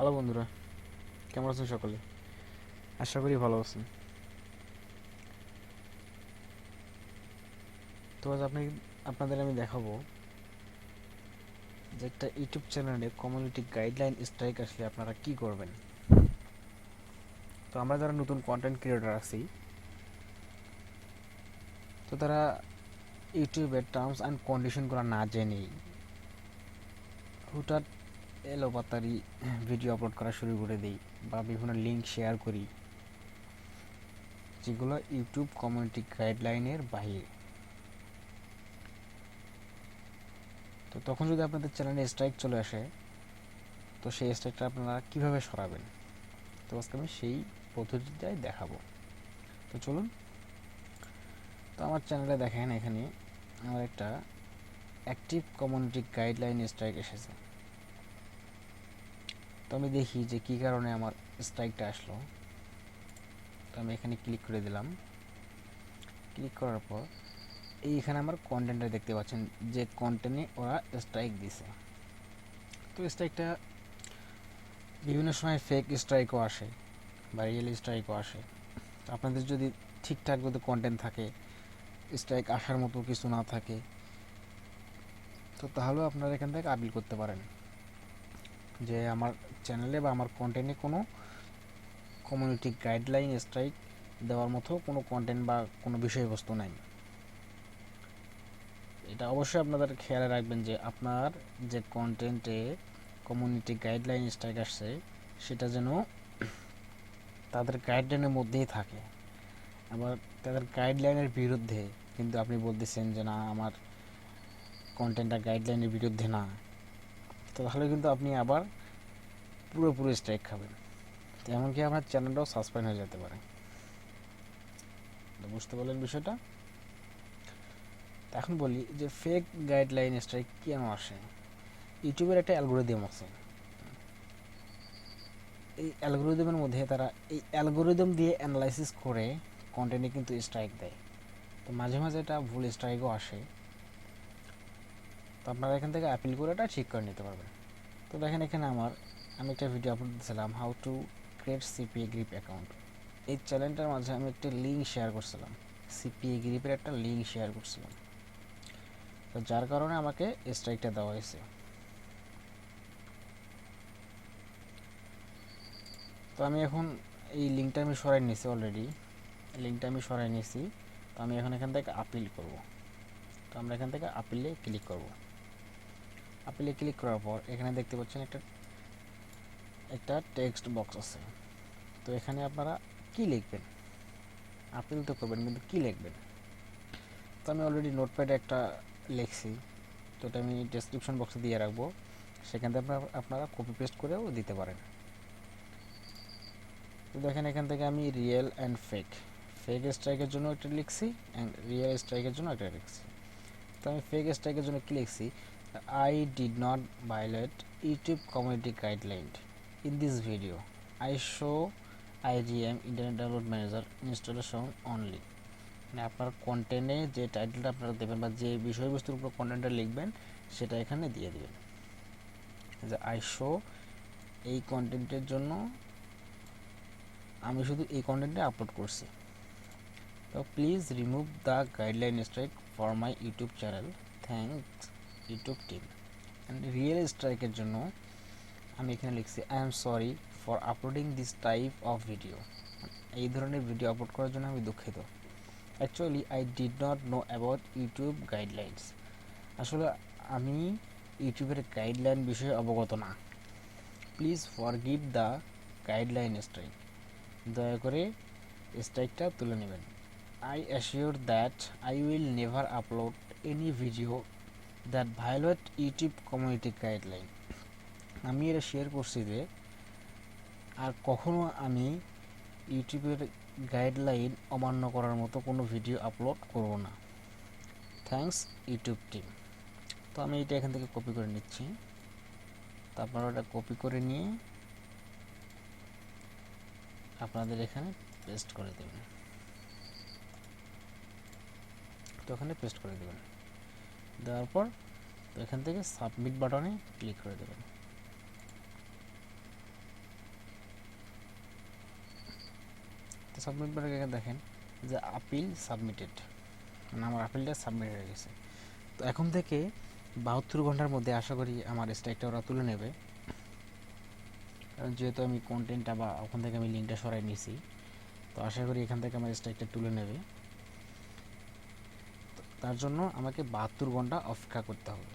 Hello বন্ধুরা, কেমন আছেন সকলে? আশা করি ভালো আছেন। তো আজ আপনাদের আমি দেখাবো যে একটা ইউটিউব চ্যানেলে কমিউনিটি গাইডলাইন স্ট্রাইক আসলে আপনারা কি করবেন। তো আমরা যারা নতুন কন্টেন্ট ক্রিয়েটর আছি, তো তারা ইউটিউবের টার্মস অ্যান্ড কন্ডিশনগুলো না জেনেই হুটহাট এলোপাতারি ভিডিও আপলোড করা শুরু করে দিই বা বিভিন্ন লিঙ্ক শেয়ার করি যেগুলো ইউটিউব কমিউনিটি গাইডলাইনের বাইরে। তো তখন যদি আপনাদের চ্যানেলে স্ট্রাইক চলে আসে, তো সেই স্ট্রাইকটা আপনারা কীভাবে সরাবেন, তো আজকে আমি সেই পদ্ধতিটাই দেখাবো। তো চলুন। তো আমার চ্যানেলে দেখেন, এখানে আমার একটা অ্যাক্টিভ কমিউনিটি গাইডলাইন স্ট্রাইক এসেছে। তো আমি দেখি যে কী কারণে আমার স্ট্রাইকটা আসলো। তো আমি এখানে ক্লিক করে দিলাম। ক্লিক করার পর এইখানে আমার কন্টেন্টটা দেখতে পাচ্ছেন যে কন্টেন্টে ওরা স্ট্রাইক দিছে। তো স্ট্রাইকটা বিভিন্ন সময় ফেক স্ট্রাইকও আসে বা রিয়েল স্ট্রাইকও আসে। তো আপনাদের যদি ঠিকঠাক যদি কন্টেন্ট থাকে, স্ট্রাইক আসার মতো কিছু না থাকে, তো তাহলেও আপনারা এখান থেকে আপিল করতে পারেন যে আমার চ্যানেলে বা আমার কন্টেন্টে কোনো কমিউনিটি গাইডলাইন স্ট্রাইক দেওয়ার মতো কোনো কন্টেন্ট বা কোনো বিষয়বস্তু নাই। এটা অবশ্যই আপনাদের খেয়ালে রাখবেন যে আপনার যে কন্টেন্টে কমিউনিটি গাইডলাইন স্ট্রাইক আসছে সেটা যেন তাদের গাইডলাইনের মধ্যেই থাকে। আবার তাদের গাইডলাইনের বিরুদ্ধে কিন্তু আপনি বলতেছেন যে না, আমার কন্টেন্টটা গাইডলাইনের বিরুদ্ধে না, তো তাহলে কিন্তু আপনি আবার পুরোপুরি স্ট্রাইক খাবেন। তো এমনকি আপনার চ্যানেলটাও সাসপেন্ড হয়ে যেতে পারে। বুঝতে পারলেন বিষয়টা? এখন বলি যে ফেক গাইডলাইন স্ট্রাইক কেন আসে। ইউটিউবের একটা অ্যালগোরিদম আছে। এই অ্যালগোরিদমের মধ্যে তারা এই অ্যালগোরিদম দিয়ে অ্যানালাইসিস করে কন্টেন্টে কিন্তু স্ট্রাইক দেয়। তো মাঝে মাঝে এটা ভুল স্ট্রাইকও আসে। তো আপনারা এখান থেকে অ্যাপিল করে এটা ঠিক করে নিতে পারবেন। তো দেখেন, এখানে আমি একটা ভিডিও আপলোড দিয়েছিলাম, how to create CPA grip account. এই চ্যানেলটার মাঝে আমি একটা লিঙ্ক শেয়ার করছিলাম, সিপিএ গ্রিপের একটা লিঙ্ক শেয়ার করছিলাম। তো যার কারণে আমাকে স্ট্রাইকটা দেওয়া হয়েছে। তো আমি এখন এই লিঙ্কটা আমি সরাই নিয়েছি অলরেডি। লিঙ্কটা আমি সরাই নিয়েছি। তো আমি এখন এখান থেকে আপিল করব। তো আমরা এখান থেকে আপিলে ক্লিক করব। আপিলে ক্লিক করার পর এখানে দেখতে পাচ্ছেন একটা একটা টেক্সট বক্স আছে। তো এখানে আপনারা কি লিখবেন, আপিল তো করবেন কিন্তু কি লিখবেন। তো আমি অলরেডি নোটপ্যাডে একটা লিখছি, তো এটা আমি ডেসক্রিপশন বক্সে দিয়ে রাখবো, সেখান থেকে আপনারা কপি পেস্ট করেও দিতে পারেন। তো দেখেন, এখান থেকে আমি রিয়েল অ্যান্ড ফেক, ফেক স্ট্রাইকের জন্য একটা লিখছি অ্যান্ড রিয়েল স্ট্রাইকের জন্য একটা লিখছি। তো আমি ফেক স্ট্রাইকের জন্য কি লিখছি, I did not violate YouTube community guideline in this video, I show IgM internet download manager installation only. মানে আপনার কন্টেন্টে যে টাইটেলটা আপনারা দেবেন বা যে বিষয়বস্তুর উপর কন্টেন্টটা লিখবেন সেটা এখানে দিয়ে দেবেন যে আই শো, এই কন্টেন্টের জন্য আমি শুধু এই কন্টেন্টে আপলোড করছি। তো please remove the guideline strike for my YouTube channel, thanks YouTube team. And real স্ট্রাইকের জন্য আমি এখানে লিখছি I am sorry for uploading this type of video, এই ধরনের ভিডিও আপলোড করার জন্য আমি দুঃখিত। Actually I did not know about YouTube guidelines, আসলে আমি ইউটিউবের গাইডলাইন বিষয়ে অবগত না। Please forgive the guideline strike, দয়া করে স্ট্রাইকটা তুলে নেবেন। I assure that I will never upload any video that violate YouTube community guideline, আমি এটা শেয়ার করছি যে আর কখনো আমি ইউটিউবের গাইডলাইন অমান্য করার মতো কোনো ভিডিও আপলোড করব না, থ্যাঙ্কস ইউটিউব টিম। তো আমি এটা এখান থেকে কপি করে নিচ্ছি। তারপর ওটা কপি করে নিয়ে আপনাদের এখানে পেস্ট করে দেবেন। তো এখানে পেস্ট করে দেবেন, দেওয়ার পর তো এখান থেকে সাবমিট বাটনে ক্লিক করে দেবেন। সাবমিট বাটন এখানে দেখেন যে আপিল সাবমিটেড, মানে আমার আপিলটা সাবমিট হয়ে গেছে। তো এখন থেকে 72 ঘন্টার মধ্যে আশা করি আমার স্ট্রাইকটা ওরা তুলে নেবে, কারণ যেহেতু আমি কন্টেন্টটা বা ওখান থেকে আমি লিঙ্কটা সরাই নিয়েছি। তো আশা করি এখান থেকে আমার স্ট্রাইকটা তুলে নেবে। তার জন্য আমাকে 72 ঘন্টা অপেক্ষা করতে হবে।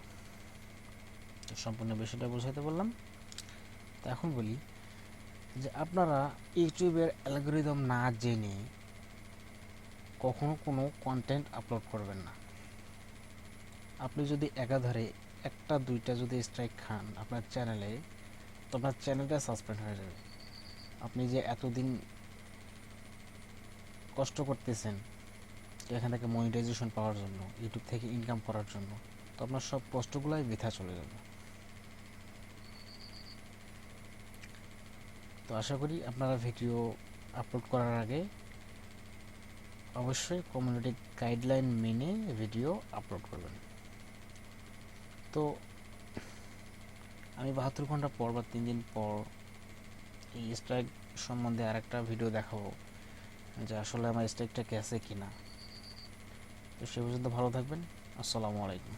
তো সম্পূর্ণ বিষয়টা বোঝাতে বললাম। তো এখন বলি যে আপনারা ইউটিউবের অ্যালগরিদম না জেনে কখনো কোনো কন্টেন্ট আপলোড করবেন না। আপনি যদি একাধারে একটা দুইটা যদি স্ট্রাইক খান আপনার চ্যানেলে, তো আপনার চ্যানেলটা সাসপেন্ড হয়ে যাবে। আপনি যে এতদিন কষ্ট করতেছেন এখান থেকে মনিটাইজেশন পাওয়ার জন্য, ইউটিউব থেকে ইনকাম করার জন্য, তো আপনার সব কষ্টগুলোই বৃথা চলে যাবে। তো আশা করি আপনারা ভিডিও আপলোড করার আগে অবশ্যই কমিউনিটি গাইডলাইন মেনে ভিডিও আপলোড করবেন। তো আমি 72 ঘন্টা পর বা 3 দিন পর এই স্ট্রাইক সম্বন্ধে আরেকটা ভিডিও দেখাবো যে আসলে আমার স্ট্রাইকটা গেছে কিনা। তো সে পর্যন্ত ভালো থাকবেন। আসসালামু আলাইকুম।